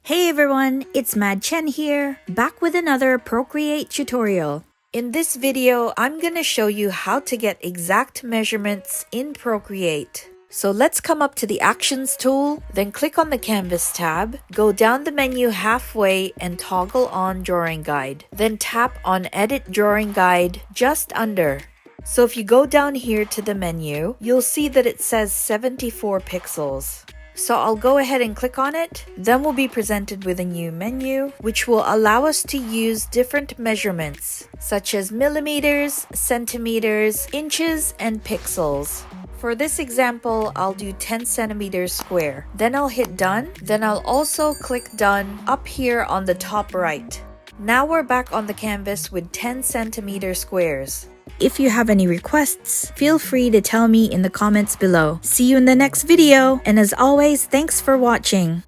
Hey everyone, it's Mad Chen here, back with another Procreate tutorial. In this video, I'm gonna show you how to get exact measurements in Procreate. So let's come up to the Actions tool, then click on the Canvas tab, go down the menu halfway and toggle on Drawing Guide. Then tap on Edit Drawing Guide just under. So if you go down here to the menu, you'll see that it says 74 pixels. So I'll go ahead and click on it, then we'll be presented with a new menu, which will allow us to use different measurements, such as millimeters, centimeters, inches, and pixels. For this example, I'll do 10 centimeters square. Then I'll hit done, then I'll also click done up here on the top right. Now we're back on the canvas with 10 centimeter squares. If you have any requests, feel free to tell me in the comments below. See you in the next video, and as always, thanks for watching.